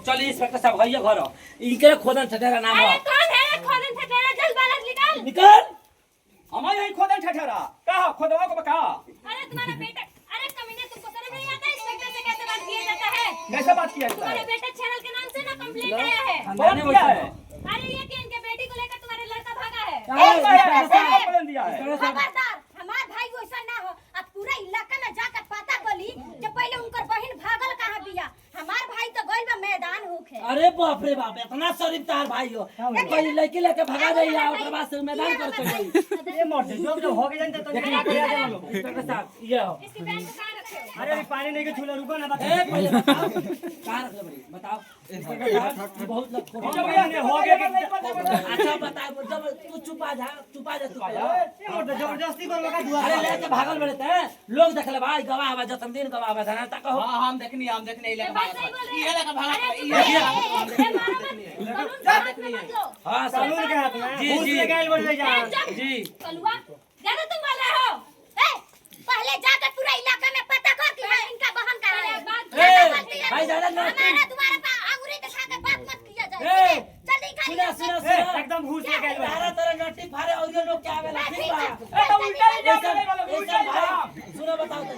चलिए इंस्पेक्टर साहब भैया घर इनके खोदन ठठेरा नाम है। अरे कौन है खोदन ठठेरा? जल्द बालक निकाल निकल। हमारे यहाँ खोदन ठठेरा कहा खोदवा को बका। अरे तुम्हारा बेटा, अरे कमीने तुमको शर्म नहीं आता? इंस्पेक्टर से कैसे बात किया जाता है? कैसे बात किया जाता तुम्हारे है? बेटा चैनल के नाम से ना कंप्लेंट आया है। कौन किया है? अरे ये कि इनके बेटी को लेकर तुम्हारे लड़का भागा है। कौन दिया है? खबरदार, हमार भाई वैसा ना हो। अब पूरा इलाका में जाकर पता करी कि पहले उनकर बहन भागल कहाँ बिया। हमार भाई तो गइल बा मैदान होके। अरे बाप रे बाप, इतना शरीफ तार भाई हो। कोई लड़की लेके भगा रही है और बाद से मैदान कर चली। ये मोट जो हो गए जानते तो क्या किया जाए लोग। इंस्पेक्टर साहब ये हो। इसकी बहन को कहाँ रखे हो? अरे अभी पानी नहीं के छूला रुको ना बता। ए पहले बताओ कहां रख ले बड़ी बताओ। इंस्पेक्टर साहब ये बहुत लोग खोद हो गया। अच्छा बताओ जब तू चुपा जा ये मोट जबरदस्ती कर लगा दुआ। अरे लेके भागल बड़े थे लोग देखले भाई गवाह बा जतनदीन गवाह बा था तक हो। हां हम देखनी इले भाई सही बोल रहे हैं। ये लगा भागा अरे ये मारो मत। कानून के हाथ में मत लो। हां कानून के हाथ में जी, घूस जी। लेके आइल बढ़ जा। जी कलुआ, ज्यादा तुम बोल रहे हो। पहले जाकर पूरा इलाका में पता कर कि हाँ, इनका बहन का है। ए भाई ज्यादा ना हमारा तुम्हारे पास अंगूरी दिखा के बात मत किया जाए। ए जल्दी सुना खाली सुना सुना एकदम घूस लेके आइल तारा तारा नट्टी फारे और ये लोग क्या आवेला ठीक बा। ए तो उल्टा ही जा रहे वाला उल्टा ही जा। सुनो बताओ तो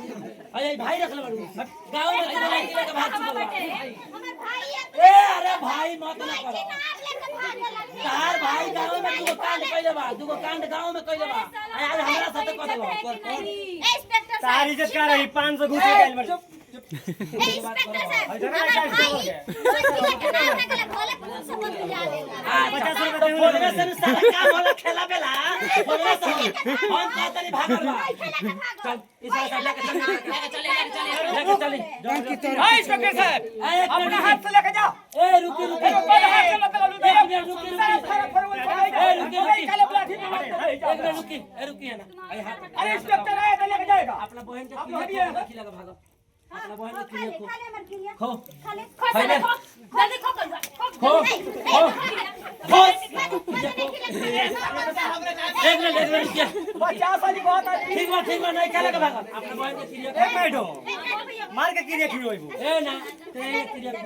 अरे भाई रख ले बड़ू गांव में कितना लड़की लेके भाग चुका हमारे भाई है। ए अरे भाई मत ना करो नाम लेकर भाग गया। तार भाई गांव में दुगो कांड कइले बा दुगो कांड गांव में कइले बा आज हमरा साथे कर देबो इंस्पेक्टर साहब, तारी इज्जत कर रही 500 घूस लेके आइल बढ़। इंस्पेक्टर साहब, झगड़ा हमारे चाहे भाई हो गया। मछली के नाम ना गले भोले फूल से मत लिया लेगा। 50 रुपए तो दे बोलने से सारा काम वाला खेला बेला बोलने से हम कहतनी भागल बा चल इस सब लेके चली हां इंस्पेक्टर साहब अपना हाथ से लेके जा। ए रुकी रुकी रुकी है ना अरे इंस्पेक्टर आए तो लेके जाएगा। अपना बहन के खिला भागो अपना बहन के खाले खिला खाले मत खिलिया। खो खाले खो साले खो। जल्दी खो कर खो खो एक मिनट रुकिए 50 वाली बात आती। ठीक बा नहीं खेला के भागो अपना बहन के खिला एक मिनट मार के किरिया खियो होइबो। ए ना तेरे खिला खो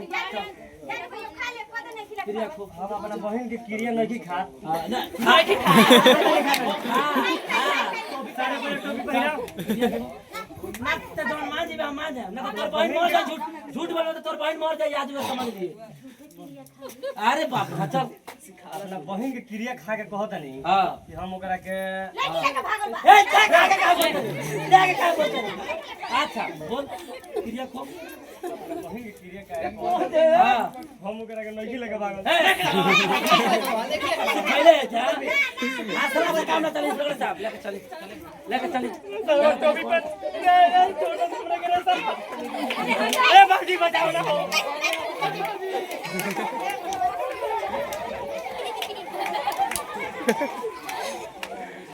खाले पता नहीं खिला। खिला खो हम अपना बहन के किरिया नहीं खा। ना खाए के खा सारे पर टोपी पहिरा। ना तो दोन मां जी बा मां जा ना तो तोर बहन मर जाए झूठ बोलो तो तोर बहन मर जाए आज में समझ लिए अरे बाप रे चल अपना बहन के किरिया खा के कहत नहीं हां कि हम ओकरा के लड़की लेकर भागल बा। ए जाके क्या बोल अच्छा बोल क्रिया को बहन के किरिया का हां हम ओकरा के नहीं लगे भागल। पहले जा आसरा से काम ना चली इंस्पेक्टर साहब लेके चली टोपी पर ए बाजी बचाओ ना हो।